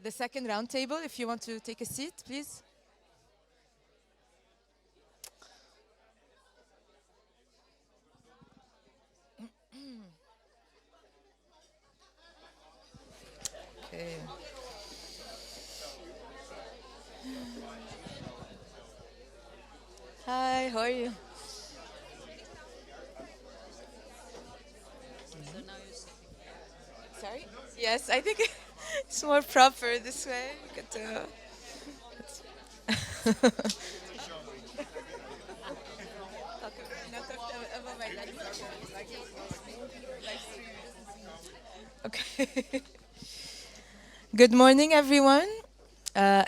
the second roundtable. If you want to take a seat, please. Okay. Hi, how are you? Sorry? Yes, I think it's more proper this way. You could, okay. Good morning, everyone.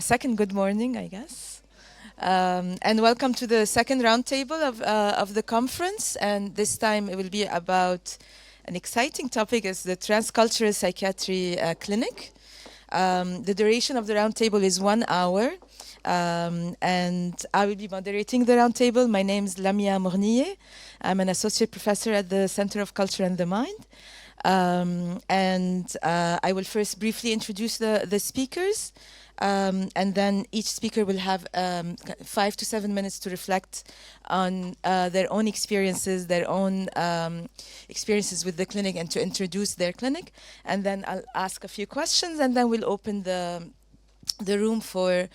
Second good morning, I guess. And welcome to the second roundtable of the conference. And this time it will be about an exciting topic is the Transcultural Psychiatry Clinic. The duration of the roundtable is 1 hour. And I will be moderating the roundtable. My name is Lamia Moghnieh. I'm an associate professor at the Center of Culture and the Mind. I will first briefly introduce the speakers. And then each speaker will have 5 to 7 minutes to reflect on their own experiences, experiences with the clinic, and to introduce their clinic. And then I'll ask a few questions, and then we'll open the room for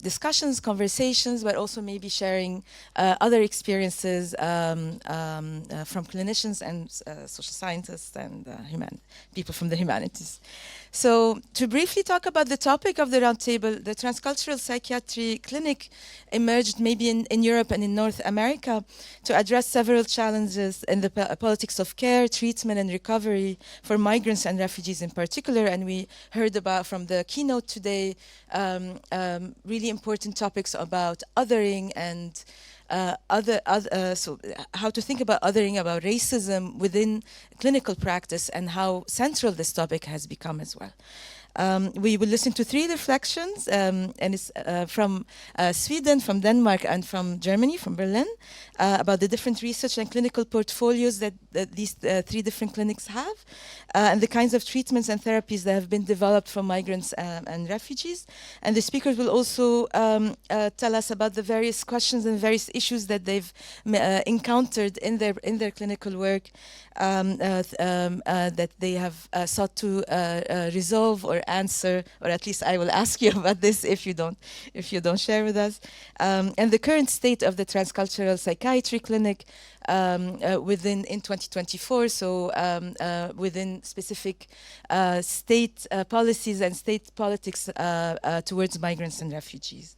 discussions, conversations, but also maybe sharing other experiences from clinicians and social scientists and people from the humanities. So to briefly talk about the topic of the roundtable, the Transcultural Psychiatry Clinic emerged maybe in Europe and in North America to address several challenges in the politics of care, treatment, and recovery for migrants and refugees in particular. And we heard about from the keynote today really important topics about othering and so how to think about othering, about racism within clinical practice, and how central this topic has become as well. We will listen to 3 reflections, and it's from Sweden, from Denmark, and from Germany, from Berlin, about the different research and clinical portfolios that these 3 different clinics have, and the kinds of treatments and therapies that have been developed for migrants and refugees. And the speakers will also tell us about the various questions and various issues that they've encountered in their clinical work that they have sought to resolve or answer, or at least I will ask you about this if you don't share with us. And the current state of the Transcultural Psychiatry Clinic in 2024, so within specific state policies and state politics towards migrants and refugees.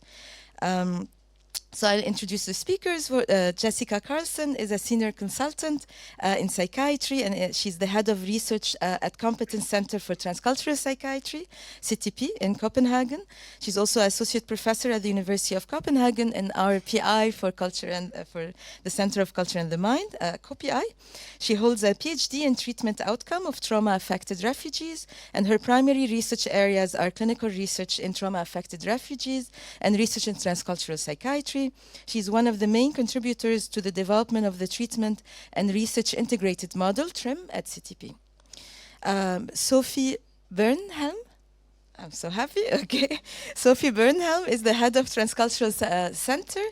So I'll introduce the speakers. Jessica Carlsson is a senior consultant in psychiatry, and she's the head of research at Competence Center for Transcultural Psychiatry, CTP, in Copenhagen. She's also associate professor at the University of Copenhagen and our PI for culture and for the Center of Culture and the Mind, co-PI. She holds a PhD in treatment outcome of trauma-affected refugees, and her primary research areas are clinical research in trauma-affected refugees and research in transcultural psychiatry. She's one of the main contributors to the development of the treatment and research integrated model, TRIM, at CTP. Sofie Baarnhielm, I'm so happy, okay. Sofie Baarnhielm is the head of Transcultural Center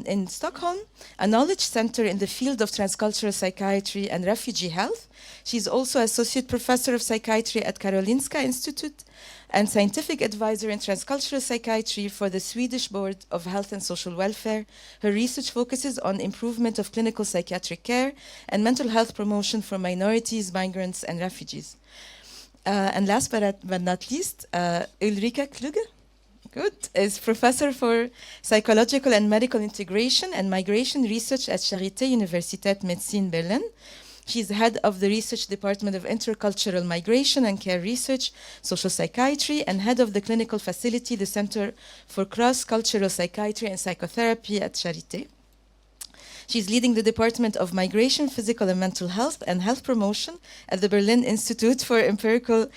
in Stockholm, a knowledge center in the field of transcultural psychiatry and refugee health. She's also associate professor of psychiatry at Karolinska Institute and scientific advisor in transcultural psychiatry for the Swedish Board of Health and Social Welfare. Her research focuses on improvement of clinical psychiatric care and mental health promotion for minorities, migrants, and refugees. And last but not least, Ulrike Kluge, is professor for psychological and medical integration and migration research at Charité Universität Medizin Berlin. She's head of the research department of intercultural migration and care research, social psychiatry, and head of the clinical facility, the Center for Cross-Cultural Psychiatry and Psychotherapy at Charité. She's leading the Department of Migration, Physical and Mental Health and Health Promotion at the Berlin Institute for Empirical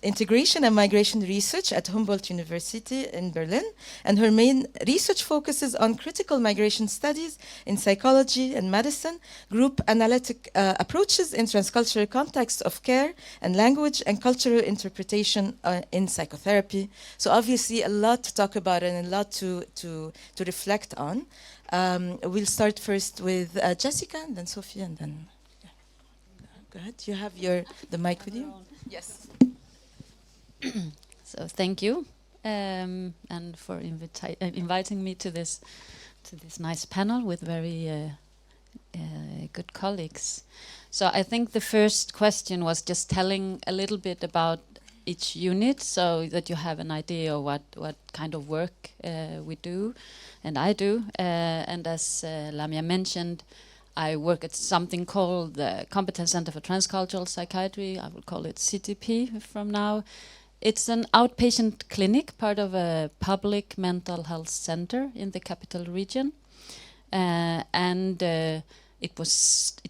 Integration and Migration Research at Humboldt University in Berlin. And her main research focuses on critical migration studies in psychology and medicine, group analytic approaches in transcultural context of care and language, and cultural interpretation in psychotherapy. So obviously a lot to talk about and a lot to reflect on. We'll start first with Jessica, and then Sofie, and then go ahead. You have the mic with you? Yes. So thank you, and for inviting me to this nice panel with very good colleagues. So I think the first question was just telling a little bit about each unit, so that you have an idea of what kind of work we do, and I do. And as Lamia mentioned, I work at something called the Competence Center for Transcultural Psychiatry. I will call it CTP from now. It's an outpatient clinic, part of a public mental health center in the capital region, and it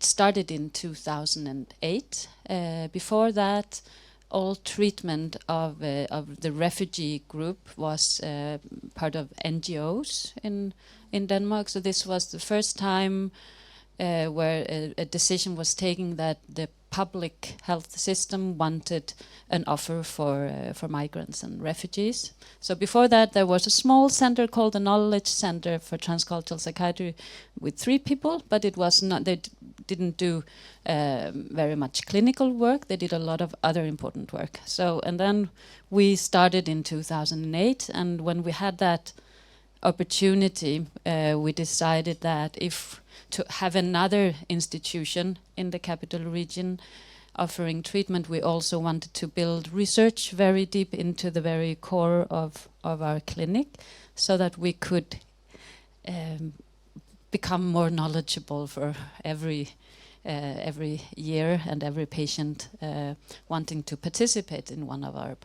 started in 2008. Before that, all treatment of the refugee group was part of NGOs in Denmark. So this was the first time where a decision was taken that the public health system wanted an offer for migrants and refugees. So before that, there was a small center called the Knowledge Center for Transcultural Psychiatry with 3 people, but it was not. They didn't do very much clinical work. They did a lot of other important work. So, and then we started in 2008, and when we had that opportunity, we decided that if to have another institution in the capital region offering treatment, we also wanted to build research very deep into the very core of our clinic, so that we could become more knowledgeable for every year and every patient wanting to participate in one of our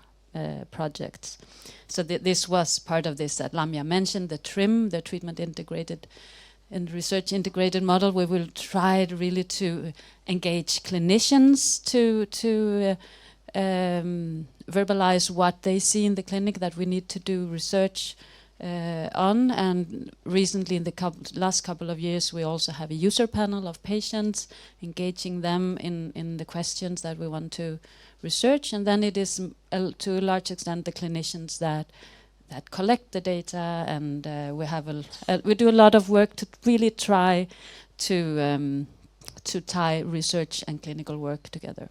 projects. So this was part of this that Lamia mentioned, the TRIM, the Treatment Integrated and Research Integrated Model. We will try really to engage clinicians to verbalize what they see in the clinic that we need to do research on. And recently, in the last couple of years, we also have a user panel of patients, engaging them in the questions that we want to research. And then it is to a large extent the clinicians that collect the data, and we do a lot of work to really try to tie research and clinical work together.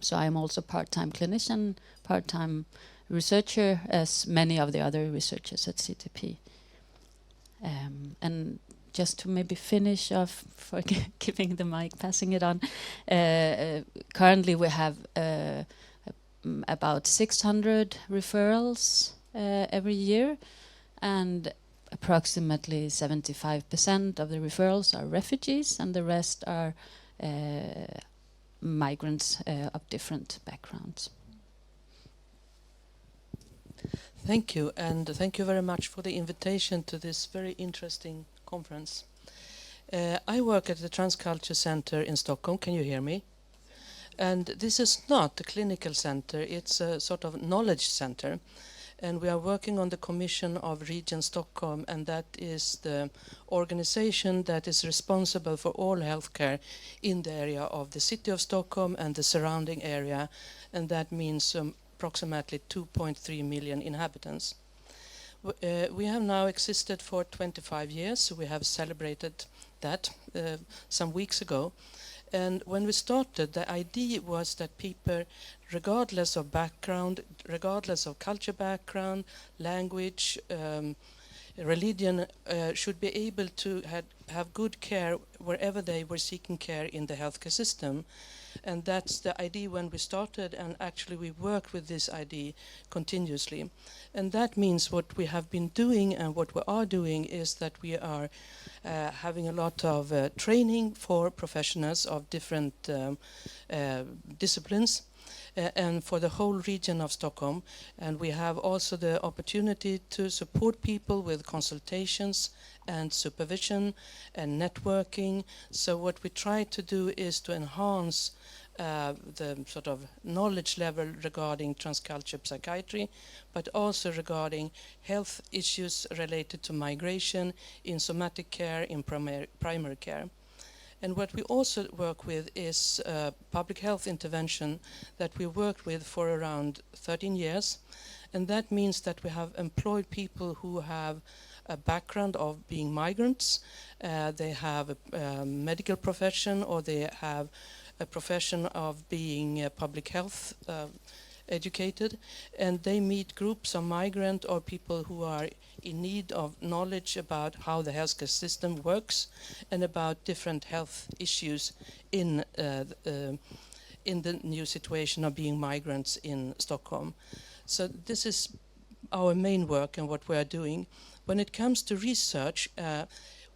So I'm also part-time clinician, part-time researcher, as many of the other researchers at CTP. And just to maybe finish off for giving the mic, passing it on, currently we have about 600 referrals every year, and approximately 75% of the referrals are refugees, and the rest are migrants of different backgrounds. Thank you, and thank you very much for the invitation to this very interesting conference. I work at the Transcultural Center in Stockholm. Can you hear me? And this is not a clinical center, it's a sort of knowledge center. And we are working on the Commission of Region Stockholm, and that is the organization that is responsible for all healthcare in the area of the city of Stockholm and the surrounding area, and that means approximately 2.3 million inhabitants. We have now existed for 25 years, so we have celebrated that some weeks ago. And when we started, the idea was that people, regardless of background, regardless of culture background, language, religion, should be able to have good care wherever they were seeking care in the healthcare system. And that's the idea when we started, and actually we work with this idea continuously. And that means what we have been doing and what we are doing is that we are having a lot of training for professionals of different disciplines. and for the whole region of Stockholm. And we have also the opportunity to support people with consultations and supervision and networking. So what we try to do is to enhance the sort of knowledge level regarding transcultural psychiatry, but also regarding health issues related to migration in somatic care, in primary care. And what we also work with is public health intervention that we worked with for around 13 years. And that means that we have employed people who have a background of being migrants. They have a medical profession, or they have a profession of being public health educated, and they meet groups of migrant or people who are in need of knowledge about how the healthcare system works and about different health issues in the new situation of being migrants in Stockholm. So this is our main work and what we are doing. When it comes to research,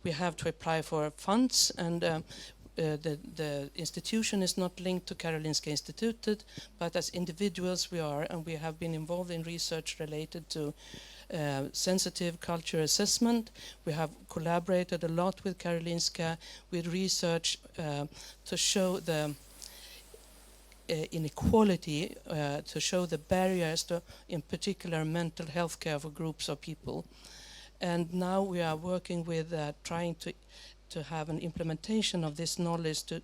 we have to apply for funds, and the institution is not linked to Karolinska Institutet, but as individuals we are, and we have been involved in research related to sensitive culture assessment. We have collaborated a lot with Karolinska with research to show the inequality, to show the barriers to, in particular, mental health care for groups of people. And now we are working with trying to have an implementation of this knowledge to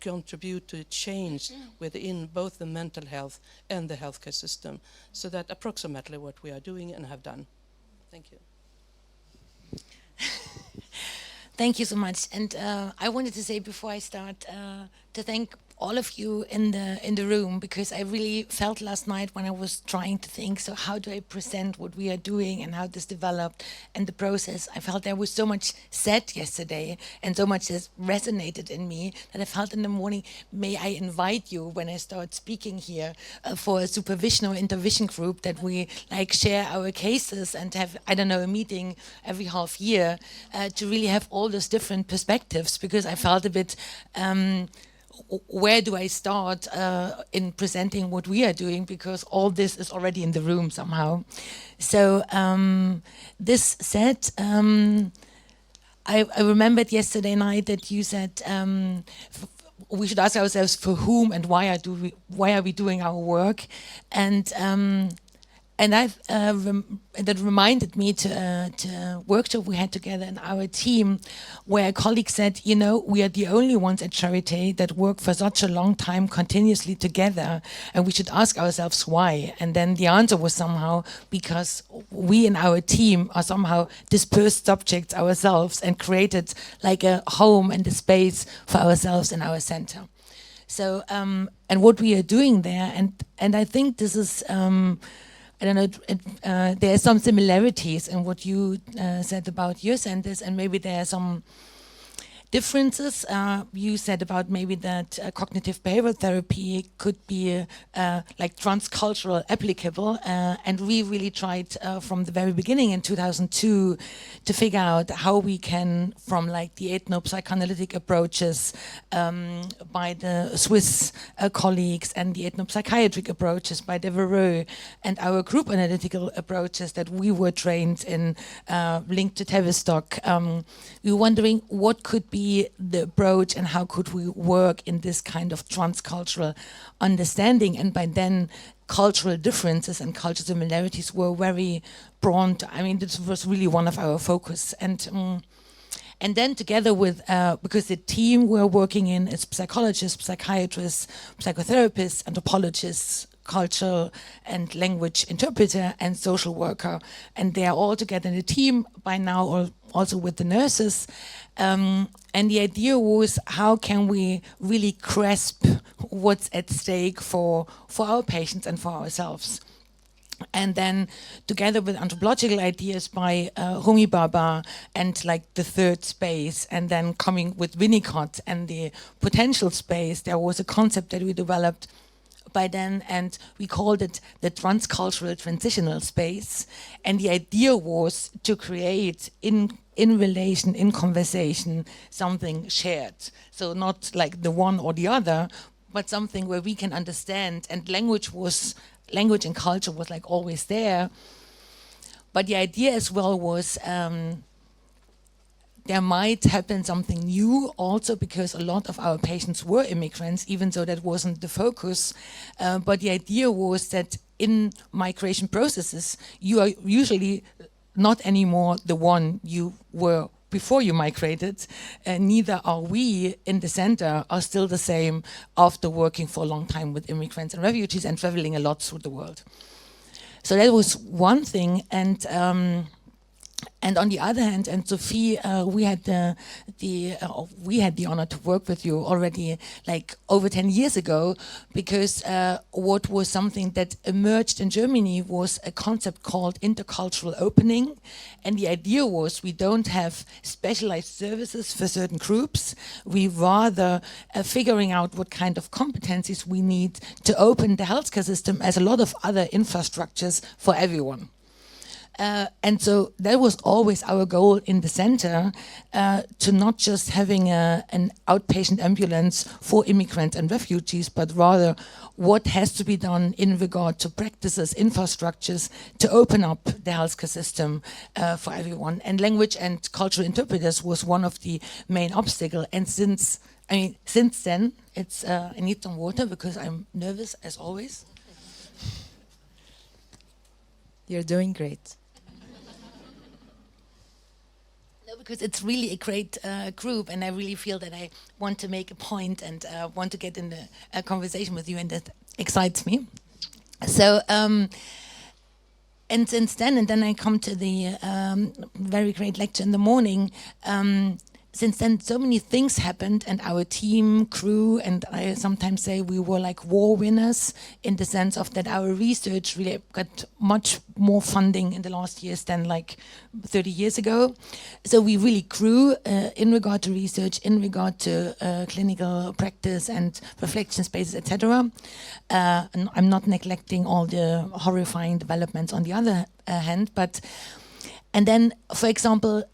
contribute to change within both the mental health and the healthcare system. So that approximately what we are doing and have done. Thank you. Thank you so much. And I wanted to say before I start to thank all of you in the room, because I really felt last night when I was trying to think, so how do I present what we are doing and how this developed and the process. I felt there was so much said yesterday and so much has resonated in me that I felt in the morning, may I invite you when I start speaking here for a supervision or intervention group, that we like share our cases and have, I don't know, a meeting every half year to really have all those different perspectives, because I felt a bit where do I start in presenting what we are doing, because all this is already in the room somehow. So this said, I remembered yesterday night that you said we should ask ourselves for whom and why are we doing our work, and that reminded me to a workshop we had together in our team, where a colleague said, you know, we are the only ones at Charité that work for such a long time continuously together, and we should ask ourselves why. And then the answer was somehow because we in our team are somehow dispersed subjects ourselves and created like a home and a space for ourselves in our center. So, and what we are doing there, and I think this is, I don't know, there are some similarities in what you said about your centers, and maybe there are some differences. You said about maybe that cognitive behavioral therapy could be like transcultural applicable, and we really tried from the very beginning in 2002 to figure out how we can, from like the ethnopsychoanalytic approaches by the Swiss colleagues and the ethnopsychiatric approaches by Devereux, and our group analytical approaches that we were trained in linked to Tavistock, we were wondering what could be the approach and how could we work in this kind of transcultural understanding. And by then cultural differences and cultural similarities were very broad. I mean, this was really one of our focus. And then together with, because the team we're working in is psychologists, psychiatrists, psychotherapists, anthropologists, cultural and language interpreter, and social worker, and they are all together in a team by now, or also with the nurses. And the idea was, how can we really grasp what's at stake for our patients and for ourselves? And then together with anthropological ideas by Homi Bhabha and like the third space, and then coming with Winnicott and the potential space, there was a concept that we developed by then, and we called it the transcultural transitional space. And the idea was to create in relation, in conversation, something shared. So not like the one or the other, but something where we can understand. And language and culture was like always there. But the idea as well was there might happen something new also, because a lot of our patients were immigrants, even though that wasn't the focus. But the idea was that in migration processes, you are usually not anymore the one you were before you migrated, and neither are we in the center are still the same after working for a long time with immigrants and refugees and traveling a lot through the world. So that was one thing, and on the other hand, and Sofie, we had the honor to work with you already like over 10 years ago, because what was something that emerged in Germany was a concept called intercultural opening, and the idea was we don't have specialized services for certain groups. We rather figuring out what kind of competencies we need to open the healthcare system as a lot of other infrastructures for everyone. And so that was always our goal in the center, to not just having an outpatient ambulance for immigrants and refugees, but rather what has to be done in regard to practices, infrastructures, to open up the healthcare system for everyone. And language and cultural interpreters was one of the main obstacles. And since then, it's I need some water because I'm nervous as always. You're doing great. Because it's really a great group, and I really feel that I want to make a point and want to get in a conversation with you, and that excites me. So, and since then, and then I come to the very great lecture in the morning. Since then, so many things happened, and our team, crew, and I sometimes say we were like war winners, in the sense of that our research really got much more funding in the last years than like 30 years ago. So we really grew in regard to research, in regard to clinical practice and reflection spaces, etc. And I'm not neglecting all the horrifying developments on the other hand, and then, for example,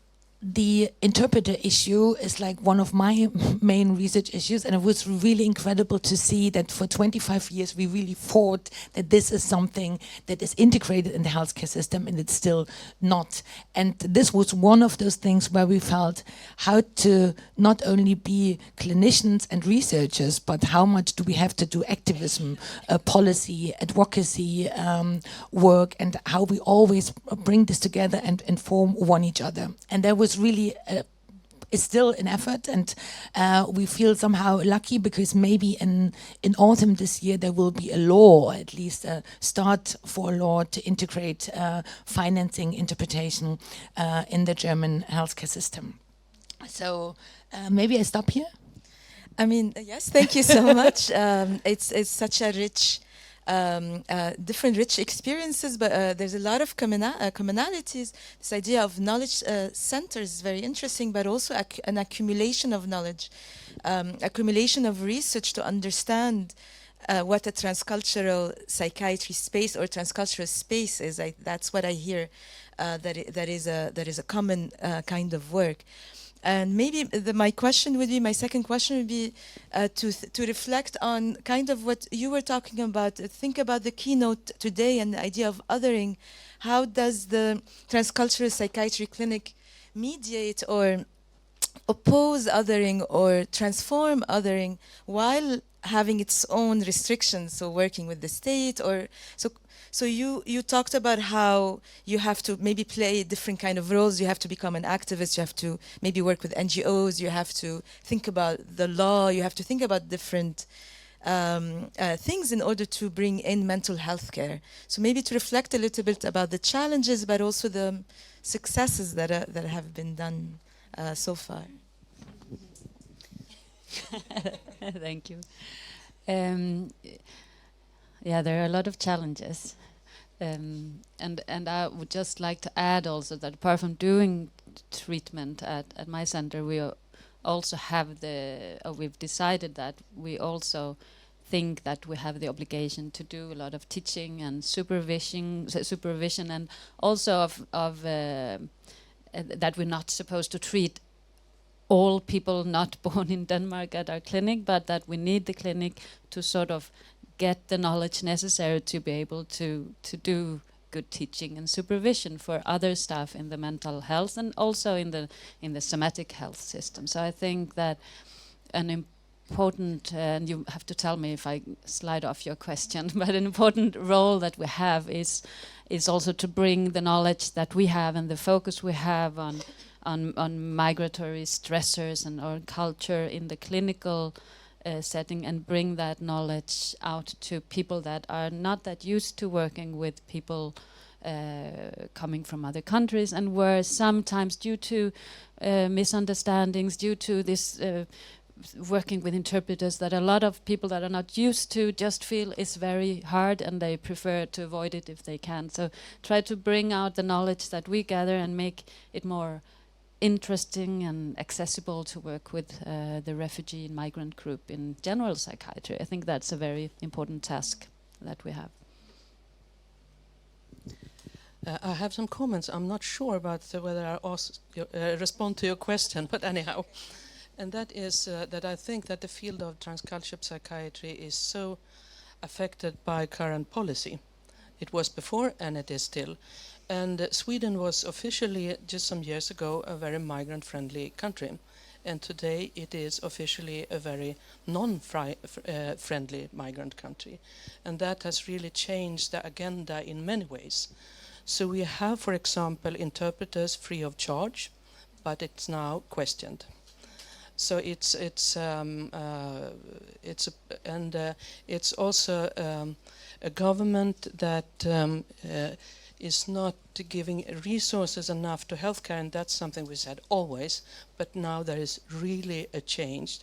the interpreter issue is like one of my main research issues, and it was really incredible to see that for 25 years we really fought that this is something that is integrated in the healthcare system, and it's still not. And this was one of those things where we felt how to not only be clinicians and researchers, but how much do we have to do activism, policy, advocacy work, and how we always bring this together and inform one each other. And there was really is still an effort, and we feel somehow lucky because maybe in autumn this year there will be a law, or at least a start for a law to integrate financing interpretation in the German healthcare system. So maybe I stop here. I mean, yes, thank you so much. It's such a rich, different rich experiences, but there's a lot of commonalities. This idea of knowledge centers is very interesting, but also an accumulation of knowledge, accumulation of research to understand what a transcultural psychiatry space or transcultural space is. That's what I hear. That is a common kind of work. And maybe my second question would be to reflect on kind of what you were talking about. Think about the keynote today and the idea of othering. How does the Transcultural Psychiatry Clinic mediate or oppose othering or transform othering while having its own restrictions, so working with the state or so. So you talked about how you have to maybe play different kind of roles. You have to become an activist. You have to maybe work with NGOs. You have to think about the law. You have to think about different things in order to bring in mental health care. So maybe to reflect a little bit about the challenges, but also the successes that have been done so far. Thank you. Yeah, there are a lot of challenges. And I would just like to add also that apart from doing treatment at my center, we also have we've decided that we also think that we have the obligation to do a lot of teaching and supervision, and also of that we're not supposed to treat all people not born in Denmark at our clinic, but that we need the clinic to sort of get the knowledge necessary to be able to do good teaching and supervision for other staff in the mental health and also in the somatic health system. So I think that an important, and you have to tell me if I slide off your question, but an important role that we have is also to bring the knowledge that we have and the focus we have on migratory stressors and our culture in the clinical setting, and bring that knowledge out to people that are not that used to working with people coming from other countries, and where sometimes due to misunderstandings, due to this working with interpreters, that a lot of people that are not used to just feel it's very hard and they prefer to avoid it if they can. So try to bring out the knowledge that we gather and make it more interesting and accessible to work with the refugee and migrant group in general psychiatry. I think that's a very important task that we have. I have some comments. I'm not sure about whether I respond to your question, but anyhow. And that is that I think that the field of transcultural psychiatry is so affected by current policy. It was before and it is still. And Sweden was officially, just some years ago, a very migrant-friendly country. And today it is officially a very non-friendly migrant country. And that has really changed the agenda in many ways. So we have, for example, interpreters free of charge, but it's now questioned. So it's also a government that is not giving resources enough to healthcare, and that's something we said always, but now there is really a change,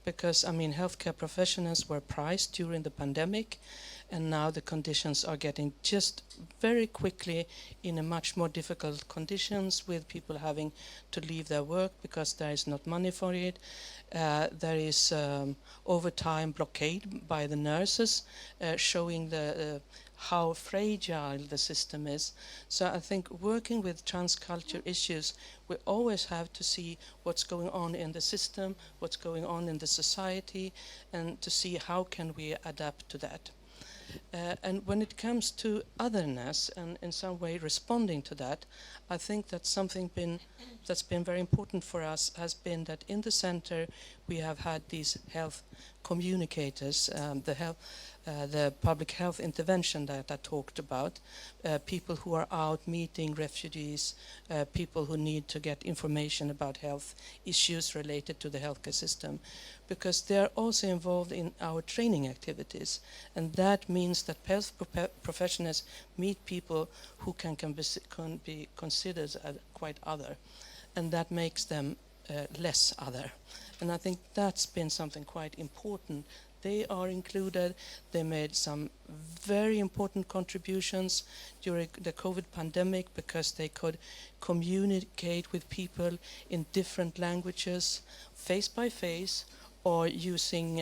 because I mean healthcare professionals were priced during the pandemic, and now the conditions are getting just very quickly in a much more difficult conditions, with people having to leave their work because there is not money for it. There is overtime blockade by the nurses, showing how fragile the system is. So I think working with transcultural issues, we always have to see what's going on in the system, what's going on in the society, and to see how can we adapt to that. And when it comes to otherness and in some way responding to that, I think that something that's been very important for us has been that in the center we have had these health communicators, the public health intervention that I talked about, people who are out meeting refugees, people who need to get information about health issues related to the healthcare system, because they're also involved in our training activities. And that means that health professionals meet people who can be considered as quite other, and that makes them less other. And I think that's been something quite important. They are included. They made some very important contributions during the COVID pandemic, because they could communicate with people in different languages, face by face, or using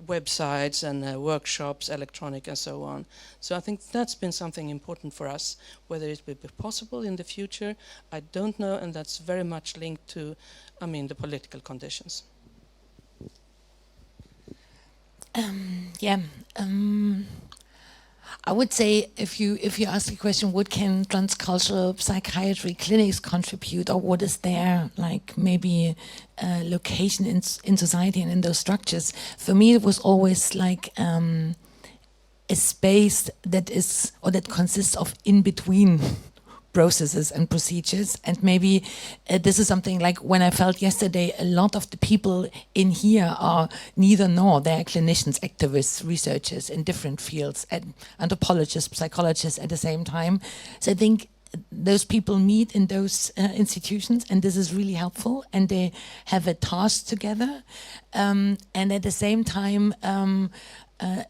websites and workshops, electronic and so on. So I think that's been something important for us. Whether it will be possible in the future, I don't know, and that's very much linked to, the political conditions. I would say if you ask the question, what can transcultural psychiatry clinics contribute, or what is their maybe location in society and in those structures? For me, it was always a space that is, or that consists of in between processes and procedures. And maybe this is something like when I felt yesterday, a lot of the people in here are neither nor. They're clinicians, activists, researchers in different fields, and anthropologists, psychologists at the same time. So I think those people meet in those institutions, and this is really helpful, and they have a task together. And at the same time,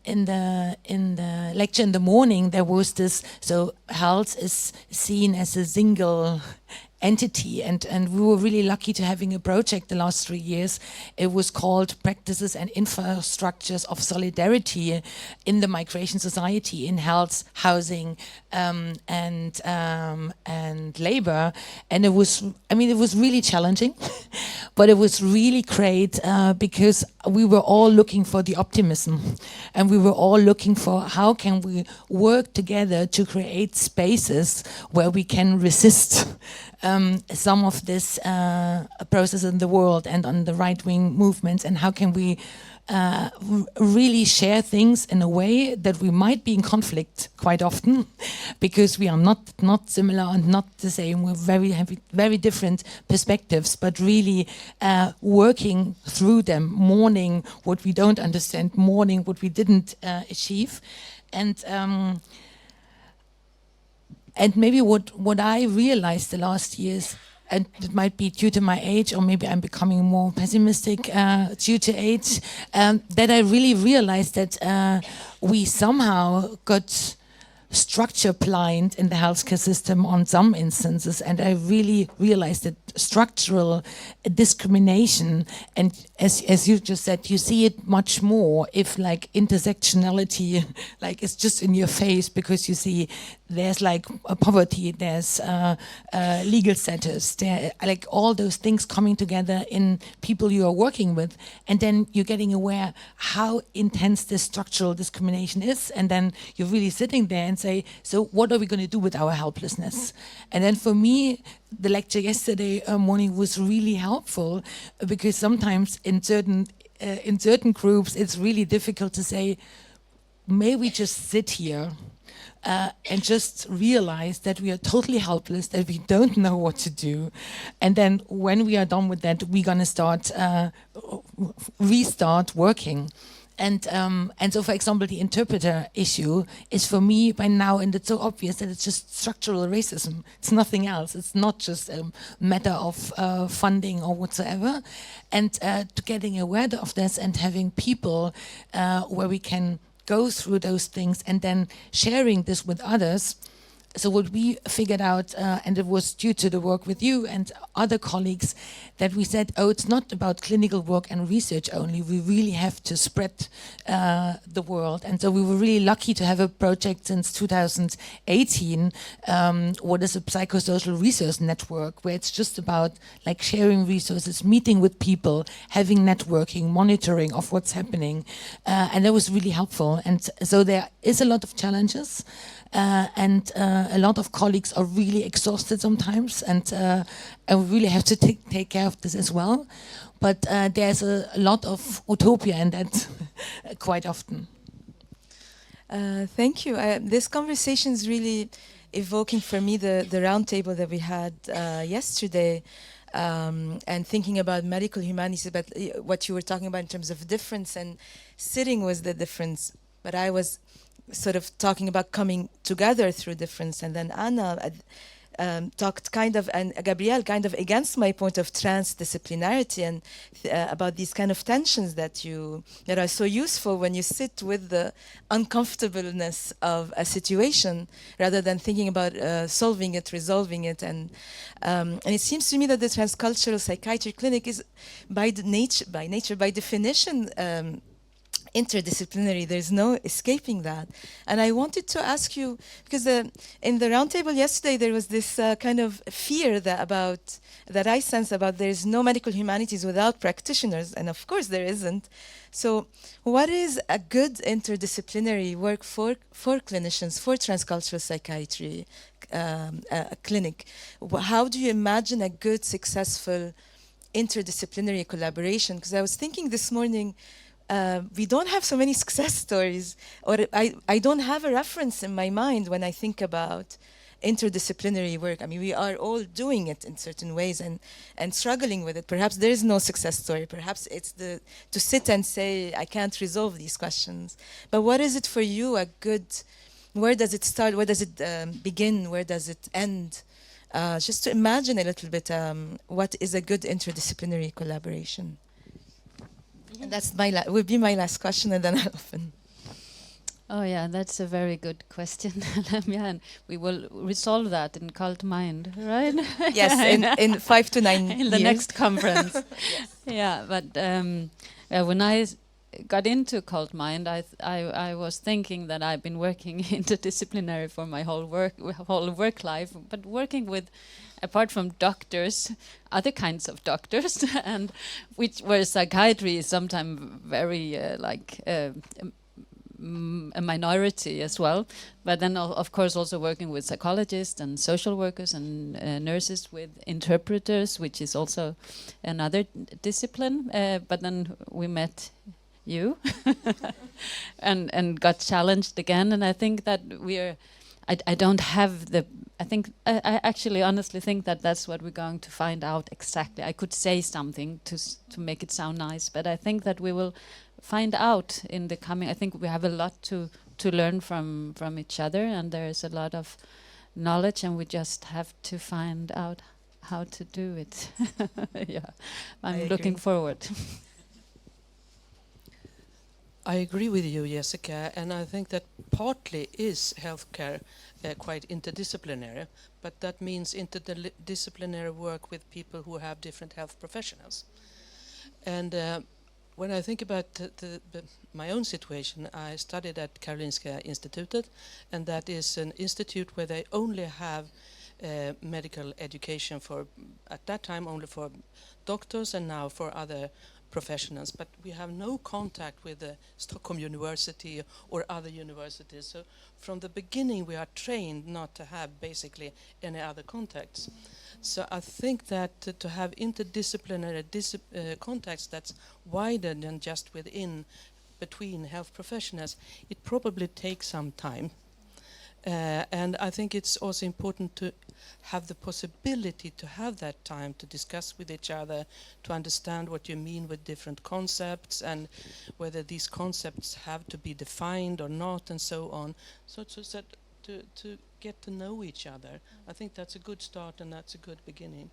in the lecture in the morning, there was this, so health is seen as a single entity, and we were really lucky to having a project the last 3 years. It was called Practices and Infrastructures of Solidarity in the Migration Society in Health, Housing, and Labor. And it was, I mean, it was really challenging, but it was really great because we were all looking for the optimism, and we were all looking for how can we work together to create spaces where we can resist some of this process in the world and on the right-wing movements, and how can we really share things in a way that we might be in conflict quite often because we are not similar and not the same. We're very different perspectives, but really working through them, mourning what we don't understand, mourning what we didn't achieve. And maybe what I realized the last years, and it might be due to my age, or maybe I'm becoming more pessimistic due to age, that I really realized that we somehow got structure blind in the healthcare system on some instances, and I really realized that structural discrimination, and as you just said, you see it much more if like intersectionality like is just in your face, because you see there's like poverty, there's legal status, there like all those things coming together in people you are working with, and then you're getting aware how intense this structural discrimination is, and then you're really sitting there and say, so what are we going to do with our helplessness? And then for me, the lecture yesterday morning was really helpful, because sometimes in certain groups it's really difficult to say, may we just sit here and just realize that we are totally helpless, that we don't know what to do. And then when we are done with that, we're going to restart working. And so, for example, the interpreter issue is for me by now, and it's so obvious that it's just structural racism. It's nothing else. It's not just a matter of funding or whatsoever. And to getting aware of this and having people where we can go through those things and then sharing this with others. So what we figured out, and it was due to the work with you and other colleagues, that we said, oh, it's not about clinical work and research only. We really have to spread the world. And so we were really lucky to have a project since 2018, what is a psychosocial resource network, where it's just about like sharing resources, meeting with people, having networking, monitoring of what's happening. And that was really helpful. And so there is a lot of challenges. And a lot of colleagues are really exhausted sometimes, and we really have to take care of this as well. But there's a lot of utopia in that quite often. Thank you. This conversation is really evoking for me the roundtable that we had yesterday, and thinking about medical humanities, about what you were talking about in terms of difference, and sitting was the difference. But I was sort of talking about coming together through difference, and then Anna talked kind of, and Gabrielle kind of against my point of transdisciplinarity, and about these kind of tensions that are so useful when you sit with the uncomfortableness of a situation rather than thinking about solving it, resolving it, and it seems to me that the Transcultural Psychiatric Clinic is by definition interdisciplinary. There's no escaping that. And I wanted to ask you, because in the roundtable yesterday, there was this kind of fear that I sense about there's no medical humanities without practitioners, and of course there isn't. So what is a good interdisciplinary work for clinicians, for transcultural psychiatry clinic? How do you imagine a good, successful interdisciplinary collaboration? Because I was thinking this morning, we don't have so many success stories, or I don't have a reference in my mind when I think about interdisciplinary work. I mean, we are all doing it in certain ways and struggling with it. Perhaps there is no success story. Perhaps it's to sit and say, I can't resolve these questions. But what is it for you, where does it start? Where does it begin? Where does it end? Just to imagine a little bit, what is a good interdisciplinary collaboration? And that's would be my last question, and then I'll open. Oh yeah, that's a very good question, Lamia, and we will resolve that in Cult Mind, right? Yes, in 5 to 9 in the years. next conference. Yeah, but when I got into Cult Mind, I was thinking that I've been working interdisciplinary for my whole work life, but working with, apart from doctors, other kinds of doctors, and where psychiatry is sometimes very a minority as well, but then of course also working with psychologists and social workers and nurses, with interpreters, which is also another discipline. But then we met you and got challenged again, and I think that I don't have the. I actually honestly think that that's what we're going to find out exactly. I could say something to make it sound nice, but I think that we will find out in the coming. I think we have a lot to learn from each other, and there is a lot of knowledge, and we just have to find out how to do it. Yeah, I'm looking forward. I agree with you, Jessica, and I think that partly is healthcare quite interdisciplinary, but that means interdisciplinary work with people who have different health professionals. And when I think about my own situation, I studied at Karolinska Institutet, and that is an institute where they only have medical education for, at that time, only for doctors, and now for other professionals, but we have no contact with the Stockholm University or other universities. So from the beginning we are trained not to have basically any other contacts. So I think that to have interdisciplinary contacts that's wider than just between health professionals, it probably takes some time. And I think it's also important to have the possibility to have that time to discuss with each other, to understand what you mean with different concepts and whether these concepts have to be defined or not, and so on. So to get to know each other, I think that's a good start and that's a good beginning.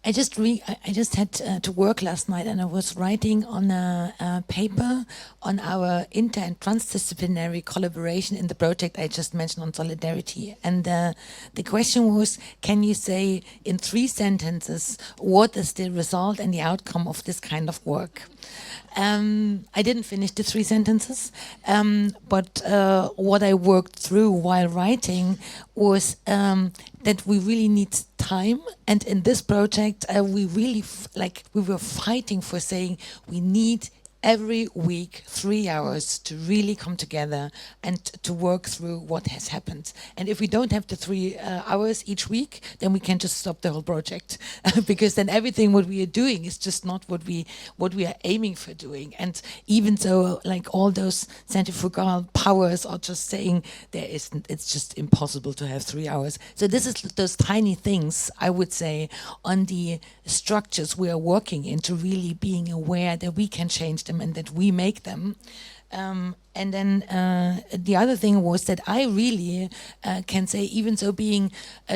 I just had to work last night, and I was writing on a paper on our inter and transdisciplinary collaboration in the project I just mentioned on solidarity. And the question was, can you say in 3 sentences what is the result and the outcome of this kind of work? I didn't finish the 3 sentences, but what I worked through while writing was that we really need time, and in this project we really we were fighting for saying we need every week 3 hours to really come together and to work through what has happened. And if we don't have the 3 hours each week, then we can just stop the whole project because then everything what we are doing is just not what we are aiming for doing. And even though like all those centrifugal powers are just saying it's just impossible to have 3 hours. So this is those tiny things, I would say, on the structures we are working into, really being aware that we can change them and that we make them. And then the other thing was that I really can say, even so being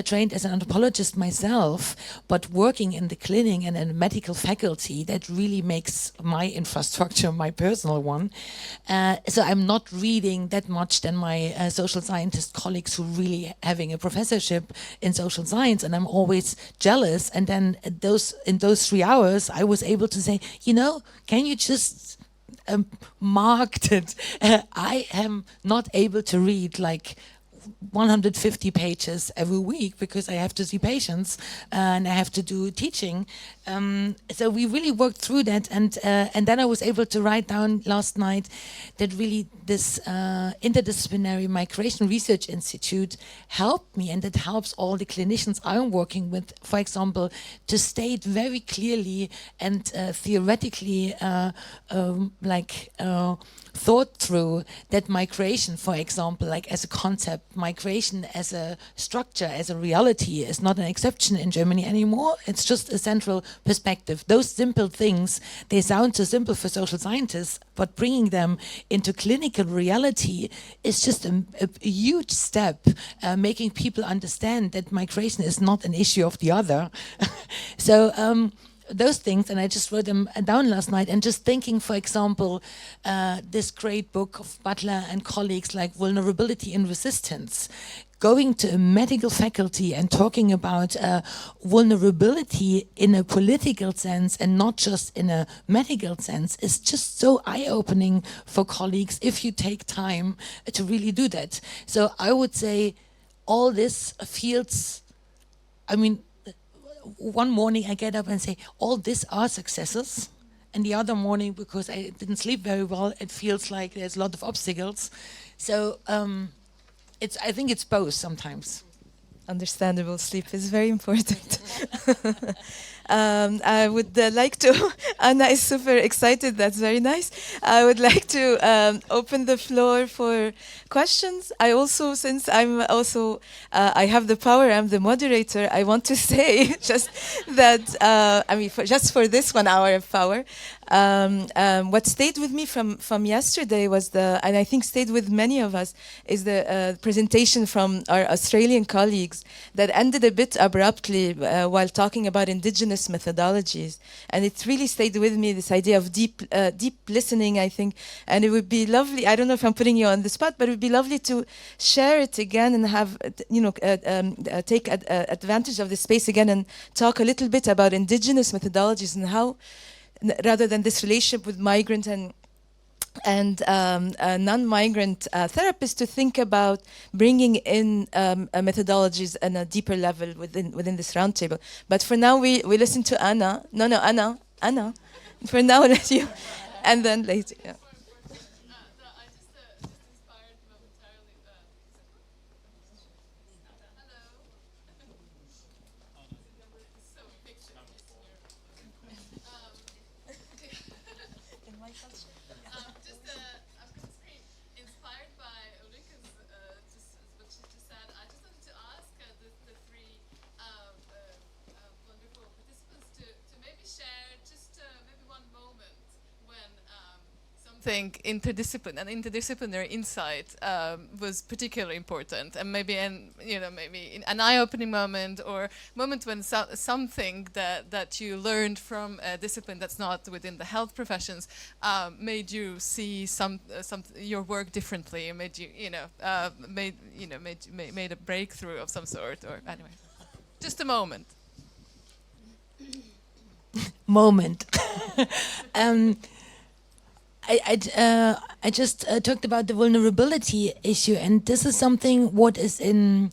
trained as an anthropologist myself, but working in the clinic and in the medical faculty, that really makes my infrastructure my personal one. So I'm not reading that much than my social scientist colleagues who really having a professorship in social science, and I'm always jealous. And then in those 3 hours, I was able to say, can you just marked it. I am not able to read like 150 pages every week because I have to see patients and I have to do teaching. So we really worked through that, and then I was able to write down last night that really this interdisciplinary migration research institute helped me, and it helps all the clinicians I'm working with, for example, to state very clearly and theoretically thought through that migration, for example, like as a concept, migration as a structure, as a reality, is not an exception in Germany anymore. It's just a central perspective. Those simple things, they sound so simple for social scientists, but bringing them into clinical reality is just a huge step, making people understand that migration is not an issue of the other. So those things, and I just wrote them down last night, and just thinking, for example, this great book of Butler and colleagues like Vulnerability and Resistance, going to a medical faculty and talking about vulnerability in a political sense and not just in a medical sense is just so eye-opening for colleagues if you take time to really do that. So I would say all this feels, I mean, one morning I get up and say, all this are successes. And the other morning, because I didn't sleep very well, it feels like there's a lot of obstacles. So I think it's both sometimes. Understandable. Sleep is very important. I would like to, Anna is super excited, that's very nice. I would like to open the floor for questions. I also, since I'm also, I have the power, I'm the moderator, I want to say just that, I mean, just for this 1 hour of power, what stayed with me from yesterday was and I think stayed with many of us, is the presentation from our Australian colleagues that ended a bit abruptly while talking about indigenous methodologies. And it really stayed with me, this idea of deep listening, I think. And it would be lovely, I don't know if I'm putting you on the spot, but it would be lovely to share it again and have, take advantage of the space again and talk a little bit about indigenous methodologies and how, rather than this relationship with migrant and non-migrant therapists, to think about bringing in methodologies on a deeper level within this roundtable. But for now, we listen to Anna. Anna. For now, let you, and then later. Yeah. Think interdisciplinary insight was particularly important, and maybe an eye-opening moment, or moment when something that you learned from a discipline that's not within the health professions made you see your work differently, made you made a breakthrough of some sort, or anyway, just a moment. I just talked about the vulnerability issue, and this is something what is in.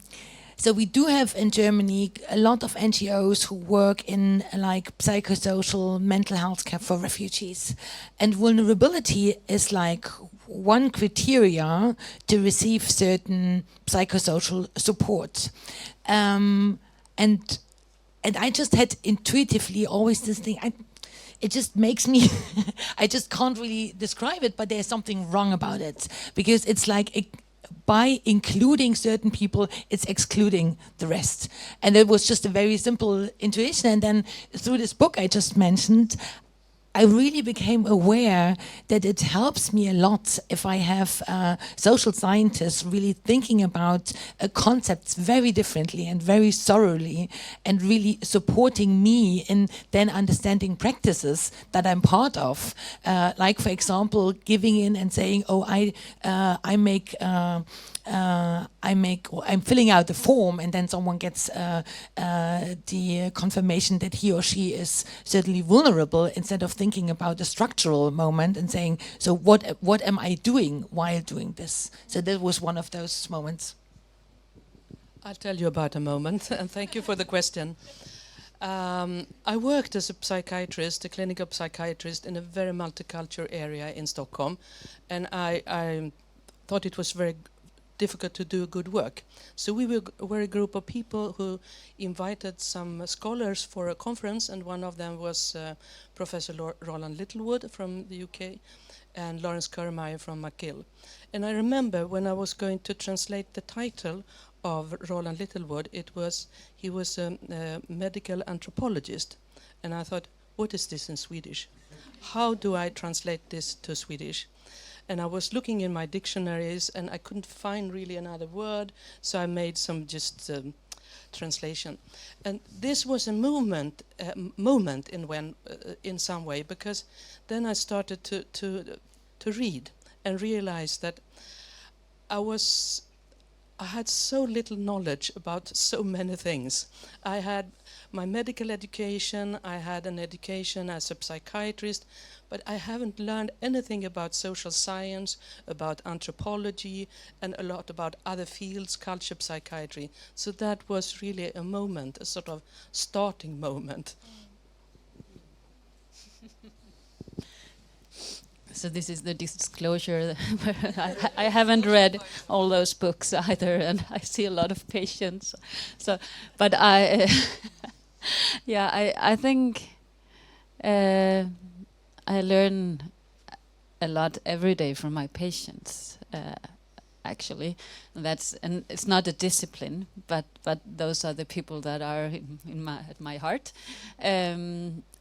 So we do have in Germany a lot of NGOs who work in like psychosocial mental health care for refugees, and vulnerability is like one criteria to receive certain psychosocial support, and I just had intuitively always this thing. It just makes me, I just can't really describe it, but there's something wrong about it. Because it's like, by including certain people, it's excluding the rest. And it was just a very simple intuition. And then through this book I just mentioned, I really became aware that it helps me a lot if I have social scientists really thinking about concepts very differently and very thoroughly, and really supporting me in then understanding practices that I'm part of. Like, for example, giving in and saying, oh, I'm filling out the form, and then someone gets the confirmation that he or she is certainly vulnerable, instead of thinking about a structural moment and saying, so what am I doing while doing this? So that was one of those moments. I'll tell you about a moment, and thank you for the question. I worked as a psychiatrist, a clinical psychiatrist, in a very multicultural area in Stockholm, and I thought it was very difficult to do good work. So we were a group of people who invited some scholars for a conference, and one of them was Professor Roland Littlewood from the UK and Lawrence Kermeyer from McGill. And I remember when I was going to translate the title of Roland Littlewood, he was a medical anthropologist, and I thought, what is this in Swedish? How do I translate this to Swedish? And I was looking in my dictionaries, and I couldn't find really another word, so I made some just translation. And this was a moment in some way, because then I started to read and realize that I had so little knowledge about so many things. I had my medical education, I had an education as a psychiatrist, but I haven't learned anything about social science, about anthropology, and a lot about other fields, culture, psychiatry. So that was really a moment, a sort of starting moment. So this is the disclosure. I haven't read all those books either, and I see a lot of patients. So, but yeah, I think I learn a lot every day from my patients. Actually, and it's not a discipline, but those are the people that are at my heart.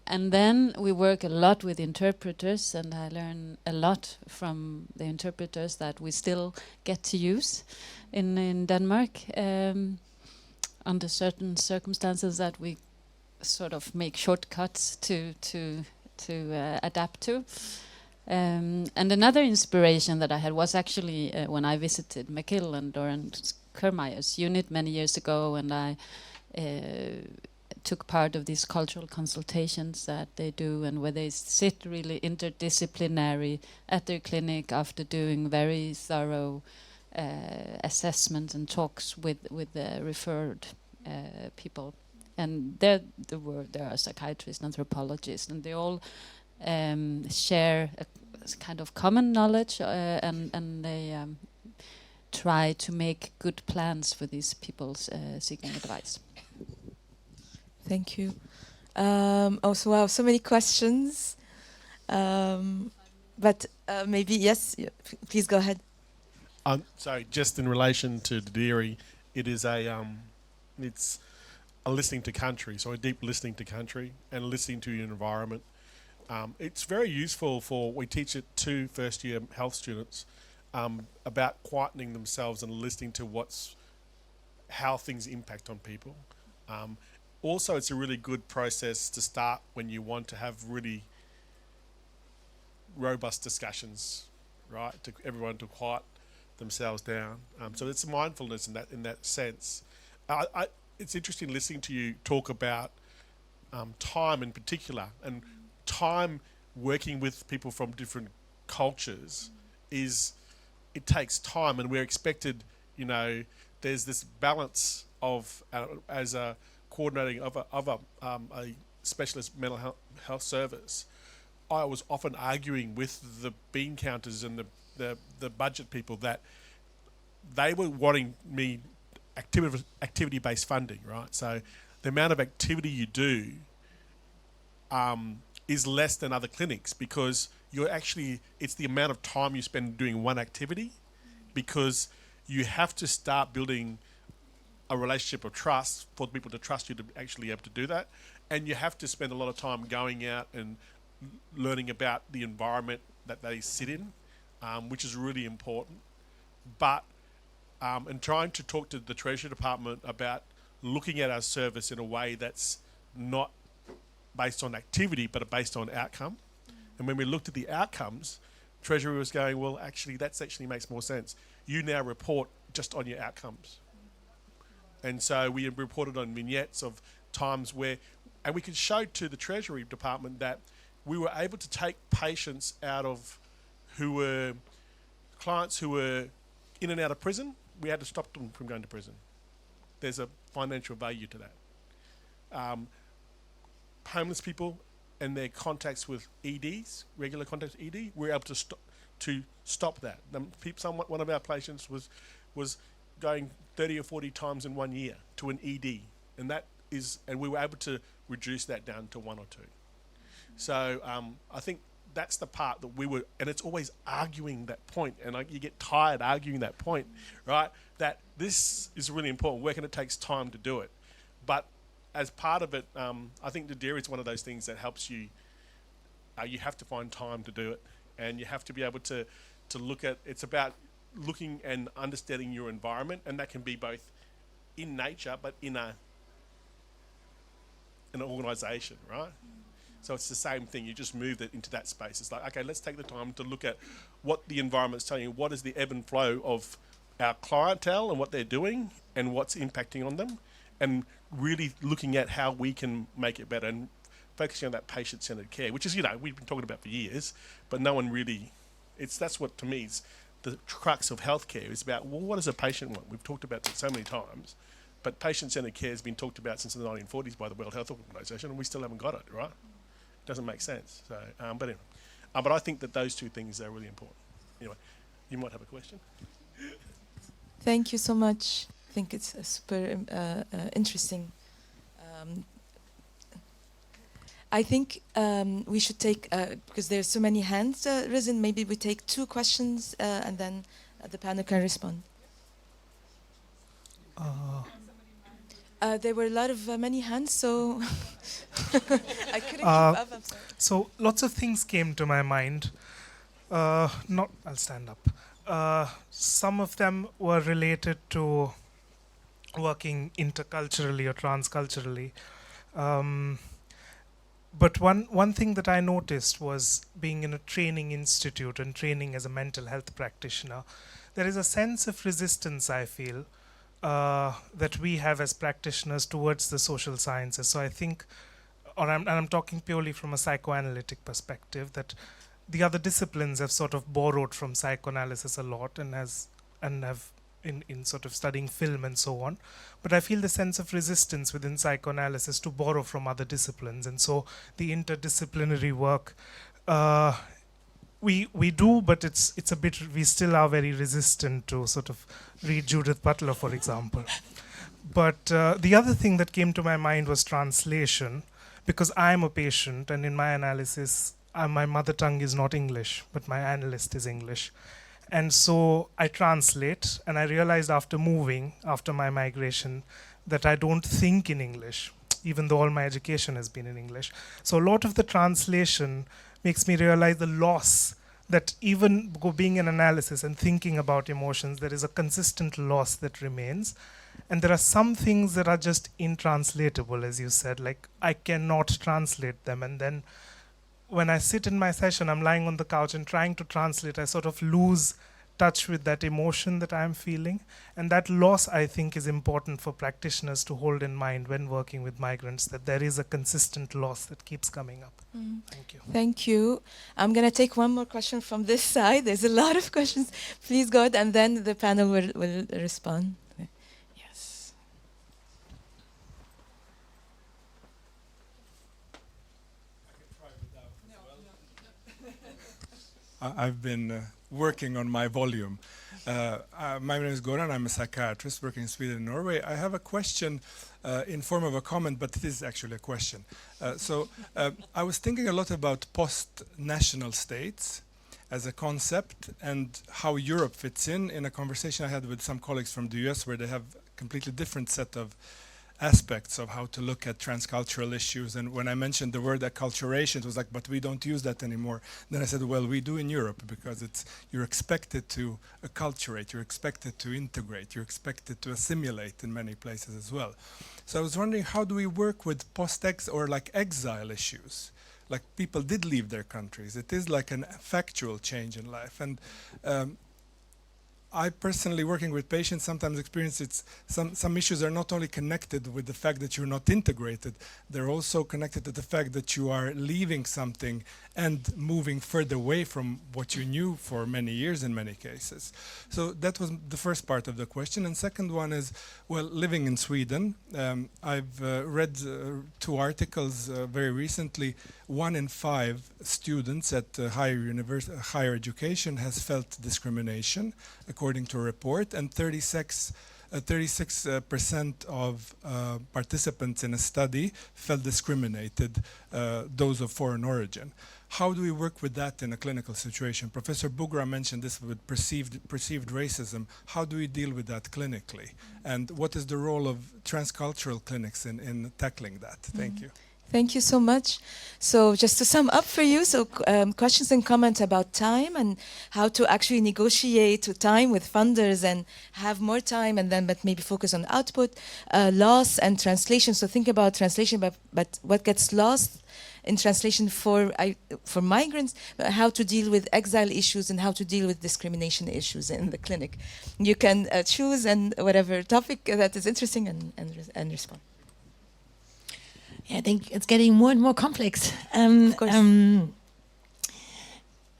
And then we work a lot with interpreters, and I learn a lot from the interpreters that we still get to use in Denmark under certain circumstances that we sort of make shortcuts to adapt to. And another inspiration that I had was actually when I visited McGill and Doran Kermeyer's unit many years ago, and I took part of these cultural consultations that they do, and where they sit really interdisciplinary at their clinic after doing very thorough assessments and talks with the referred people. And there are psychiatrists and anthropologists, and they all share a kind of common knowledge, and they try to make good plans for these people seeking advice. Thank you. Also, wow, so many questions. But maybe, yes, please go ahead. So just in relation to Diri, it is it's a listening to country, so a deep listening to country and listening to your environment. It's very useful we teach it to first-year health students about quietening themselves and listening to how things impact on people. Also, it's a really good process to start when you want to have really robust discussions, right? To everyone to quiet themselves down. So it's mindfulness in that sense. It's interesting listening to you talk about time in particular, and time working with people from different cultures it takes time, and we're expected, there's this balance of as a coordinating of a specialist mental health service. I was often arguing with the bean counters and the budget people that they were wanting me activity-based funding, right? So the amount of activity you do is less than other clinics, because it's the amount of time you spend doing one activity, because you have to start building a relationship of trust for people to trust you to actually be able to do that. And you have to spend a lot of time going out and learning about the environment that they sit in, which is really important. But and trying to talk to the Treasury Department about looking at our service in a way that's not based on activity, but based on outcome. And when we looked at the outcomes, Treasury was going, well, actually, that actually makes more sense. You now report just on your outcomes. And so we reported on vignettes of times and we could show to the Treasury Department that we were able to take patients out of clients who were in and out of prison. We had to stop them from going to prison. There's a financial value to that. Homeless people and their contacts with EDs, regular contacts with ED, we were able to stop that. One of our patients was going 30 or 40 times in 1 year to an ED, and we were able to reduce that down to 1 or 2. So I think that's the part that and it's always arguing that point, and you get tired arguing that point, right? That this is really important work, and it takes time to do it. But as part of it, I think the dairy is one of those things that helps you. You have to find time to do it, and you have to be able to look at. It's about looking and understanding your environment, and that can be both in nature, but in an organisation, right? So it's the same thing. You just moved it into that space. It's like, okay, let's take the time to look at what the environment's telling you. What is the ebb and flow of our clientele and what they're doing and what's impacting on them, and really looking at how we can make it better and focusing on that patient-centered care, which is, you know, we've been talking about for years, but no one really, that's what to me is the crux of healthcare, is about, well, what does a patient want? We've talked about that so many times, but patient-centered care has been talked about since the 1940s by the World Health Organization, and we still haven't got it, right? It doesn't make sense. So, but anyway, but I think that those two things are really important. Anyway, you might have a question. Thank you so much. I think it's a super interesting. I think we should take, because there's so many hands risen, maybe we take 2 questions and then the panel can respond. There were a lot of many hands, so I couldn't keep up. I'm sorry. So lots of things came to my mind. I'll stand up. Some of them were related to working interculturally or transculturally. But one thing that I noticed was being in a training institute and training as a mental health practitioner, there is a sense of resistance, I feel, that we have as practitioners towards the social sciences. So I think, I'm talking purely from a psychoanalytic perspective, that the other disciplines have sort of borrowed from psychoanalysis a lot and have in sort of studying film and so on. But I feel the sense of resistance within psychoanalysis to borrow from other disciplines. And so the interdisciplinary work, we do, but it's a bit, we still are very resistant to sort of read Judith Butler, for example. But the other thing that came to my mind was translation, because I'm a patient, and in my analysis, my mother tongue is not English, but my analyst is English. And so I translate, and I realized after moving, after my migration, that I don't think in English, even though all my education has been in English. So a lot of the translation makes me realize the loss that even being in analysis and thinking about emotions, there is a consistent loss that remains. And there are some things that are just intranslatable, as you said, like I cannot translate them. And then when I sit in my session, I'm lying on the couch and trying to translate, I sort of lose touch with that emotion that I'm feeling. And that loss, I think, is important for practitioners to hold in mind when working with migrants, that there is a consistent loss that keeps coming up. Thank you. Thank you. I'm going to take one more question from this side. There's a lot of questions. Please go ahead, and then the panel will respond. Yes. I've been working on my volume. My name is Goran. I'm a psychiatrist working in Sweden and Norway. I have a question in form of a comment, but it is actually a question. I was thinking a lot about post-national states as a concept and how Europe fits in a conversation I had with some colleagues from the US, where they have a completely different set of aspects of how to look at transcultural issues. And when I mentioned the word acculturation, it was like, but we don't use that anymore. Then I said, well, we do in Europe, because you're expected to acculturate, you're expected to integrate, you're expected to assimilate in many places as well. So I was wondering, how do we work with post-ex or like exile issues? Like people did leave their countries. It is like a factual change in life. And I personally, working with patients, sometimes experience some issues are not only connected with the fact that you're not integrated, they're also connected to the fact that you are leaving something and moving further away from what you knew for many years in many cases. So that was the first part of the question. And second one is, well, living in Sweden, I've read 2 articles very recently. 1 in 5 students at higher education has felt discrimination, according to a report, and 36% of participants in a study felt discriminated, those of foreign origin. How do we work with that in a clinical situation? Professor Bugra mentioned this with perceived racism. How do we deal with that clinically? And what is the role of transcultural clinics in tackling that? Thank you. Thank you so much. So just to sum up for you, so questions and comments about time and how to actually negotiate time with funders and have more time and then but maybe focus on output, loss and translation. So think about translation, but what gets lost in translation for migrants, how to deal with exile issues and how to deal with discrimination issues in the clinic. You can choose and whatever topic that is interesting and respond. Yeah, I think it's getting more and more complex. Of course.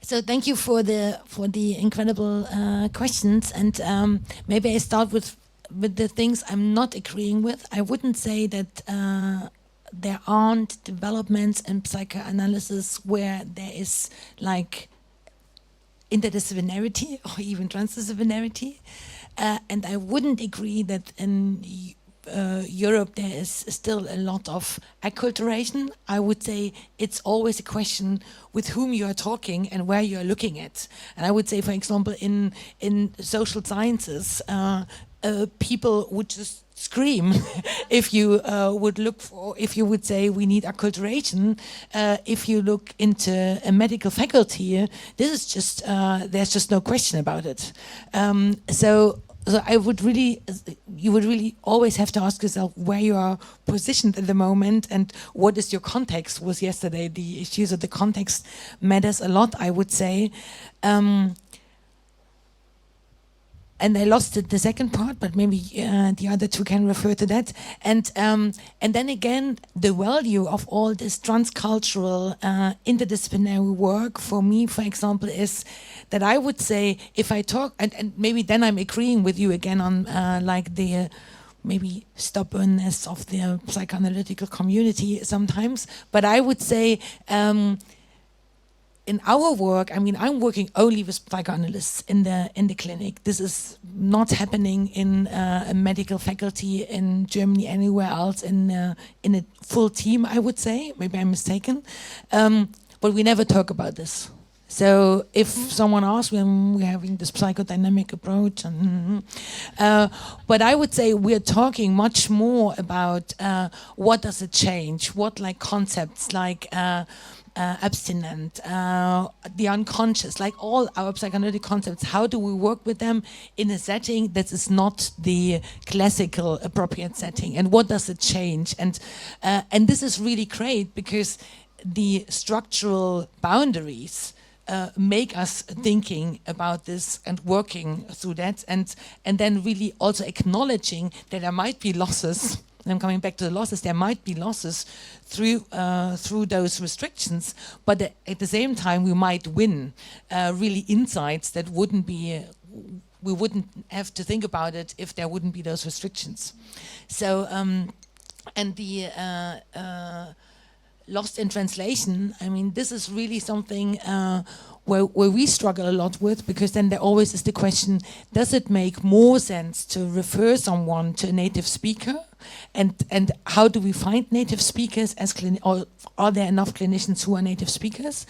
So thank you for the incredible questions, and maybe I start with the things I'm not agreeing with. I wouldn't say that there aren't developments in psychoanalysis where there is like interdisciplinarity or even transdisciplinarity, and I wouldn't agree that in Europe there is still a lot of acculturation. I would say it's always a question with whom you are talking and where you are looking at. And I would say, for example, in social sciences, people would just scream if you if you would say we need acculturation. If you look into a medical faculty, this is just there's just no question about it. So I would really, you would really always have to ask yourself where you are positioned at the moment and what is your context. Was yesterday the issues of the context matters a lot, I would say. And I lost the second part, but maybe the other two can refer to that. And then again, the value of all this transcultural, interdisciplinary work for me, for example, is that I would say if I talk, and maybe then I'm agreeing with you again on like the maybe stubbornness of the psychoanalytical community sometimes, but I would say in our work, I mean, I'm working only with psychoanalysts in the clinic. This is not happening in a medical faculty in Germany, anywhere else in a full team, I would say. Maybe I'm mistaken. But we never talk about this. So if someone asks, we're having this psychodynamic approach. But I would say we're talking much more about what does it change, what like concepts like abstinent, the unconscious, like all our psychoanalytic concepts, how do we work with them in a setting that is not the classical appropriate setting, and what does it change? And this is really great because the structural boundaries make us thinking about this and working through that, and then really also acknowledging that there might be losses. And I'm coming back to the losses. There might be losses through those restrictions, but at the same time we might win really insights that wouldn't be. We wouldn't have to think about it if there wouldn't be those restrictions. So and the lost in translation, I mean, this is really something where we struggle a lot with, because then there always is the question, does it make more sense to refer someone to a native speaker? And how do we find native speakers as or are there enough clinicians who are native speakers?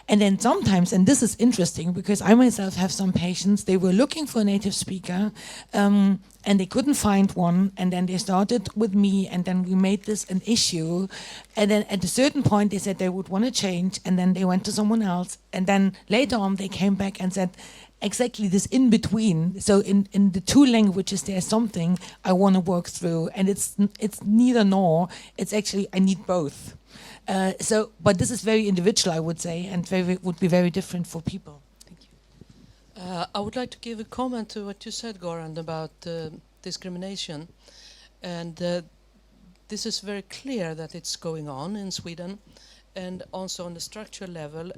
And then sometimes, and this is interesting because I myself have some patients, they were looking for a native speaker and they couldn't find one, and then they started with me, and then we made this an issue, and then at a certain point they said they would want to change, and then they went to someone else, and then later on they came back and said exactly this in between. So in the two languages there's something I want to work through, and it's neither nor, it's actually I need both. But this is very individual, I would say, and would be very different for people. Thank you. I would like to give a comment to what you said, Goran, about discrimination. And this is very clear that it's going on in Sweden, and also on the structural level.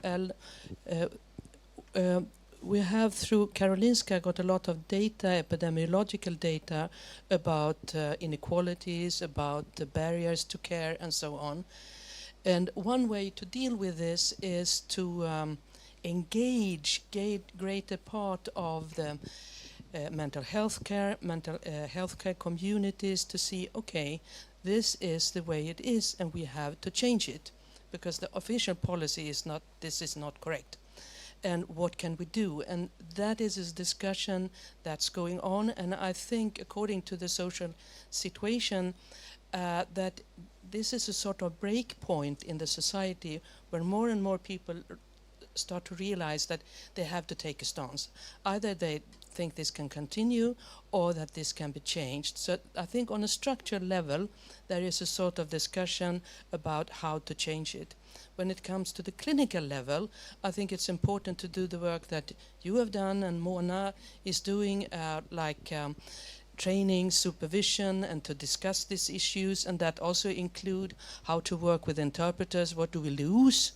We have, through Karolinska, got a lot of data, epidemiological data, about inequalities, about the barriers to care, and so on. And one way to deal with this is to engage greater part of the mental health care communities to see, okay, this is the way it is, and we have to change it, because the official policy is not, this is not correct. And what can we do? And that is a discussion that's going on, and I think according to the social situation, that this is a sort of break point in the society where more and more people start to realize that they have to take a stance. Either they think this can continue or that this can be changed. So I think on a structural level, there is a sort of discussion about how to change it. When it comes to the clinical level, I think it's important to do the work that you have done and Moghnieh is doing, training, supervision, and to discuss these issues, and that also include how to work with interpreters, what do we lose,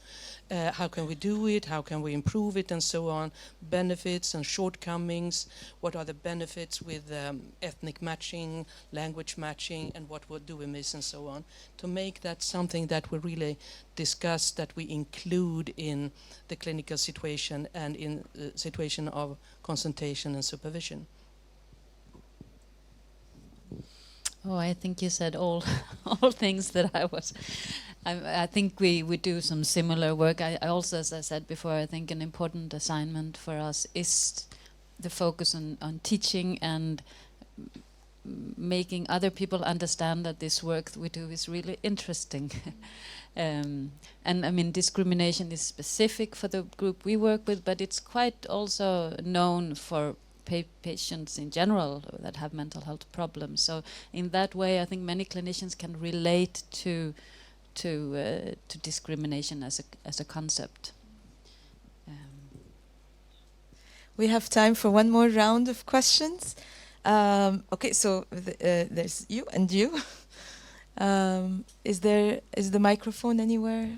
how can we do it, how can we improve it, and so on, benefits and shortcomings, what are the benefits with ethnic matching, language matching, and what do we miss, and so on, to make that something that we really discuss, that we include in the clinical situation and in the situation of consultation and supervision. Oh, I think you said all things that I was. I think we do some similar work. I also, as I said before, I think an important assignment for us is the focus on teaching and making other people understand that this work we do is really interesting. And I mean, discrimination is specific for the group we work with, but it's quite also known for patients in general that have mental health problems. So in that way, I think many clinicians can relate to discrimination as a concept. We have time for one more round of questions. Okay, so there's you and you. Is the microphone anywhere?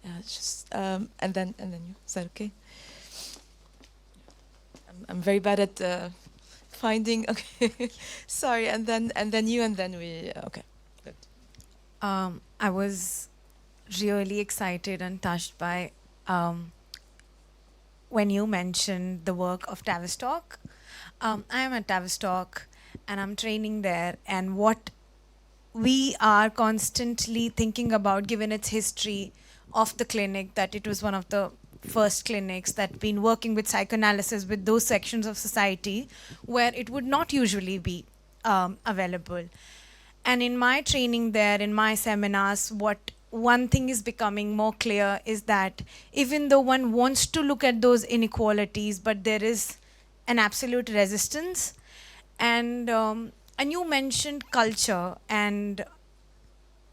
And then you. Is that okay? I'm very bad at finding. Okay, sorry. And then you, and then we. Okay, good. I was really excited and touched by when you mentioned the work of Tavistock. I am at Tavistock, and I'm training there. And what we are constantly thinking about, given its history of the clinic, that it was one of the first clinics that been working with psychoanalysis with those sections of society where it would not usually be available. And in my training there, in my seminars, what one thing is becoming more clear is that even though one wants to look at those inequalities, but there is an absolute resistance. And you mentioned culture and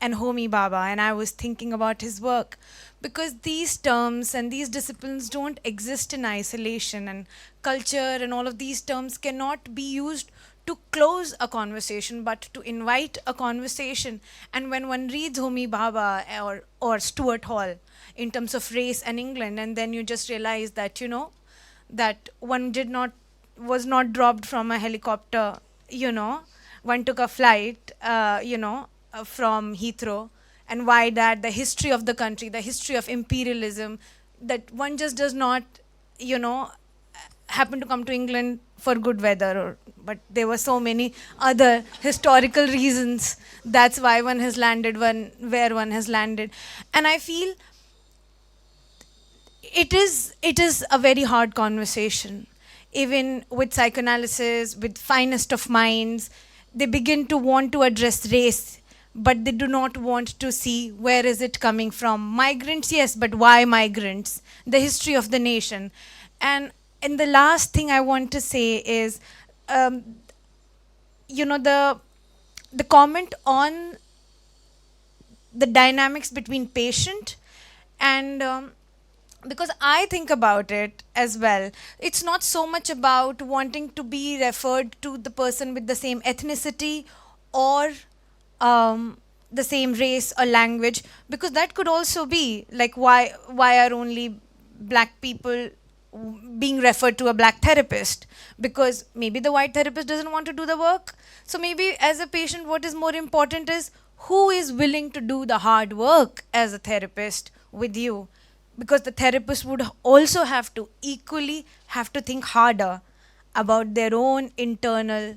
Homi Baba, and I was thinking about his work, because these terms and these disciplines don't exist in isolation, and culture and all of these terms cannot be used to close a conversation, but to invite a conversation. And when one reads Homi Baba or Stuart Hall in terms of race and England, and then you just realize that, you know, that one was not dropped from a helicopter, you know, one took a flight, from Heathrow, and why that, the history of the country, the history of imperialism, that one just does not, happen to come to England for good weather, but there were so many other historical reasons. That's why one has landed where one has landed. And I feel it is a very hard conversation. Even with psychoanalysis, with finest of minds, they begin to want to address race, but they do not want to see where is it coming from. Migrants, yes, but why migrants? The history of the nation. And the last thing I want to say is, the comment on the dynamics between patient and because I think about it as well, it's not so much about wanting to be referred to the person with the same ethnicity or the same race or language, because that could also be like, why are only black people being referred to a black therapist? Because maybe the white therapist doesn't want to do the work. So maybe as a patient, what is more important is who is willing to do the hard work as a therapist with you. Because the therapist would also have to think harder about their own internal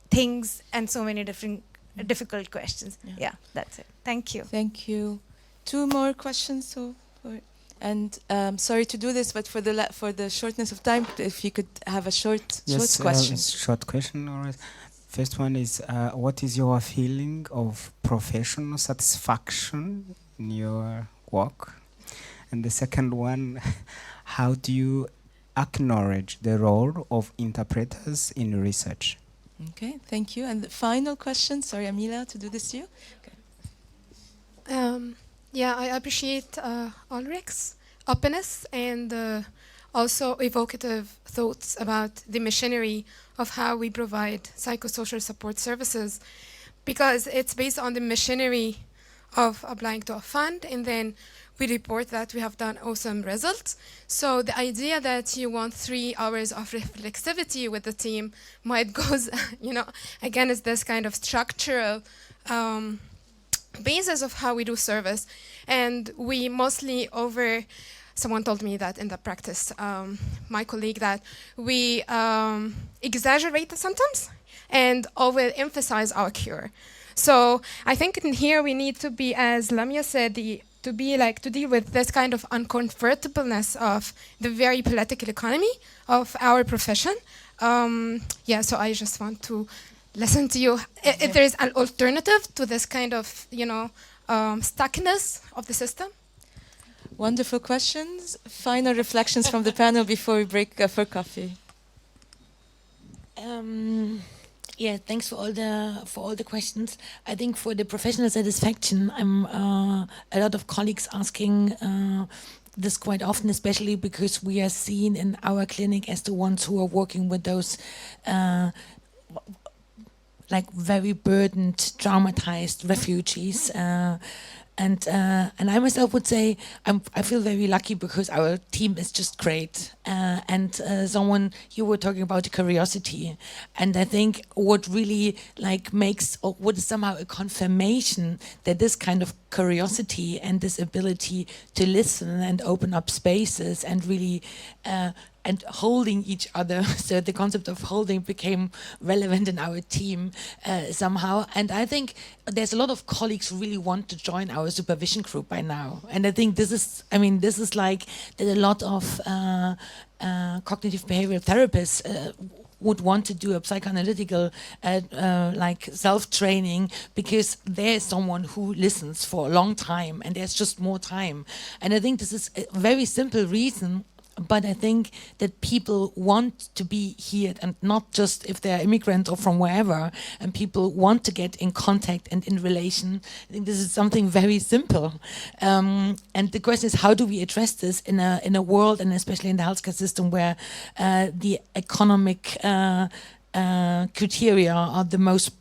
things and so many different difficult questions. Yeah, that's it. Thank you. Thank you. Two more questions. And sorry to do this, but for the shortness of time, if you could have a short question. Short question, all right. First one is, what is your feeling of professional satisfaction in your work? And the second one, how do you acknowledge the role of interpreters in research? Okay, thank you. And the final question, sorry, Amila, to do this to you. Yeah, I appreciate Ulrike's openness and also evocative thoughts about the machinery of how we provide psychosocial support services, because it's based on the machinery of applying to a fund, and then we report that we have done awesome results. So the idea that you want 3 hours of reflexivity with the team might goes, against this kind of structural basis of how we do service. And we mostly someone told me that in the practice, my colleague, that we exaggerate the symptoms and overemphasize our cure. So I think in here we need to be, as Lamia said, to deal with this kind of uncomfortableness of the very political economy of our profession. So I just want to listen to you. If there is an alternative to this kind of, stuckness of the system. Wonderful questions. Final reflections from the panel before we break for coffee. Yeah, thanks for all the questions. I think for the professional satisfaction, I'm a lot of colleagues asking this quite often, especially because we are seen in our clinic as the ones who are working with those like very burdened, traumatized refugees. And I myself would say I feel very lucky because our team is just great. You were talking about curiosity, and I think what really makes, or what is somehow a confirmation that this kind of curiosity and this ability to listen and open up spaces and really and holding each other. So the concept of holding became relevant in our team somehow. And I think there's a lot of colleagues who really want to join our supervision group by now. And I think this is like that a lot of cognitive behavioral therapists would want to do a psychoanalytical self-training, because there's someone who listens for a long time and there's just more time. And I think this is a very simple reason, but I think that people want to be here, and not just if they're immigrants or from wherever, and people want to get in contact and in relation. I think this is something very simple. And the question is, how do we address this in a world, and especially in the healthcare system, where the economic criteria are the most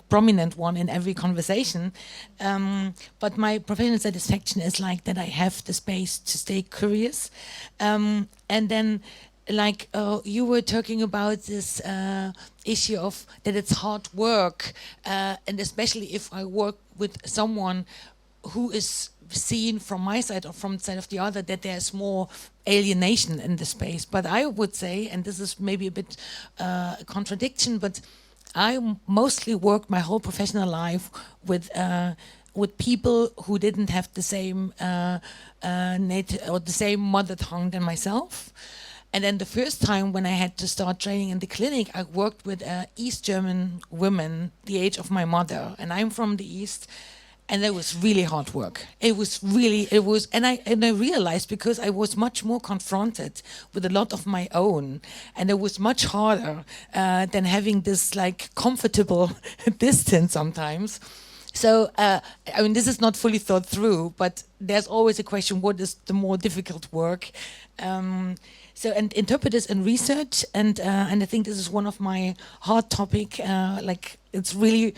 prominent one in every conversation. But my professional satisfaction is that I have the space to stay curious. And then you were talking about this issue of that it's hard work, and especially if I work with someone who is seen from my side or from the side of the other, that there's more alienation in the space. But I would say, and this is maybe a bit a contradiction, but I mostly worked my whole professional life with people who didn't have the same native or the same mother tongue than myself. And then the first time when I had to start training in the clinic, I worked with East German women the age of my mother, and I'm from the East. And it was really hard work. And I realized, because I was much more confronted with a lot of my own, and it was much harder than having this comfortable distance sometimes. So, this is not fully thought through, but there's always a question, what is the more difficult work? And interpreters in research, and I think this is one of my hard topic, it's really,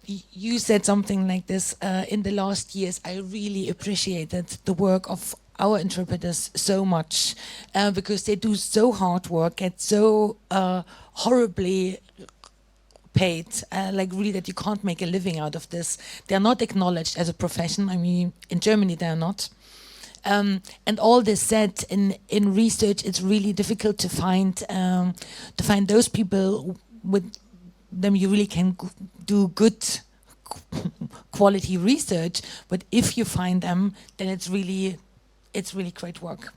you said something like this, in the last years, I really appreciated the work of our interpreters so much, because they do so hard work, get so horribly paid, really that you can't make a living out of this. They're not acknowledged as a profession. I mean, in Germany they're not. And all this said, in research, it's really difficult to find those people with them you really can do good quality research, but if you find them, then it's really great work.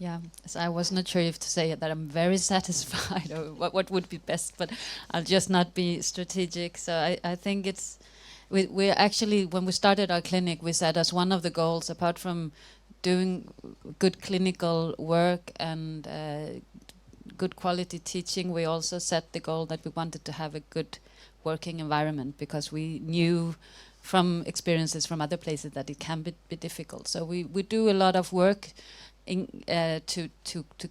Yeah, so I was not sure if to say that I'm very satisfied or what would be best, but I'll just not be strategic. So I think it's, we actually, when we started our clinic, we set as one of the goals, apart from doing good clinical work and good quality teaching, we also set the goal that we wanted to have a good working environment, because we knew from experiences from other places that it can be difficult. So we do a lot of work to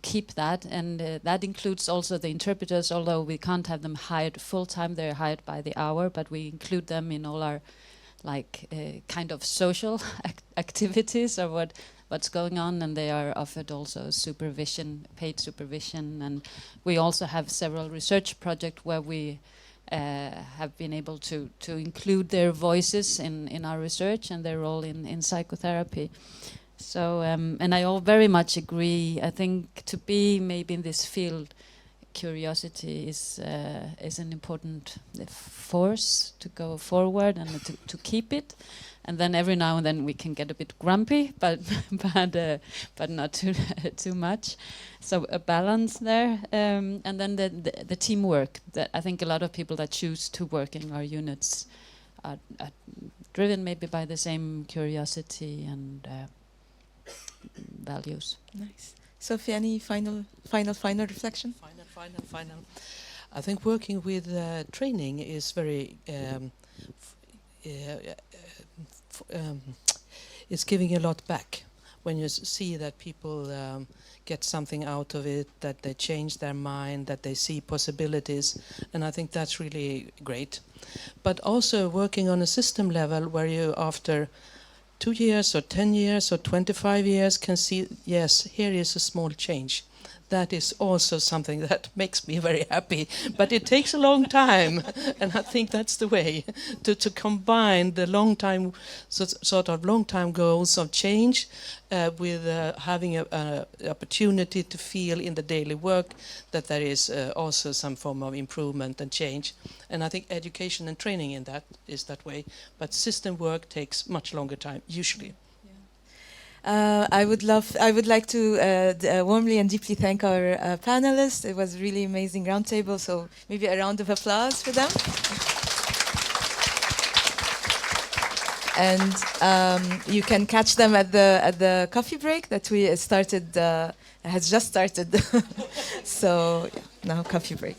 keep that, and that includes also the interpreters. Although we can't have them hired full time, they're hired by the hour, but we include them in all our kind of social activities or what's going on, and they are offered also supervision, paid supervision, and we also have several research projects where we have been able to include their voices in our research and their role in psychotherapy. So, and I all very much agree. I think to be maybe in this field, curiosity is an important force to go forward and to keep it. And then every now and then we can get a bit grumpy, but not too much. So a balance there, and then the teamwork. That I think a lot of people that choose to work in our units are driven maybe by the same curiosity and values. Nice. Sofie, any final reflection? Final. I think working with training is very it's giving a lot back when you see that people get something out of it, that they change their mind, that they see possibilities, and I think that's really great. But also working on a system level where you, after 2 years or 10 years or 25 years, can see, yes, here is a small change. That is also something that makes me very happy, but it takes a long time, and I think that's the way to combine the long time, sort of long time goals of change with having an opportunity to feel in the daily work that there is also some form of improvement and change. And I think education and training in that is that way, but system work takes much longer time usually. I would like to warmly and deeply thank our panelists. It was a really amazing roundtable, so maybe a round of applause for them. And you can catch them at the coffee break that we started, has just started. So yeah, now coffee break.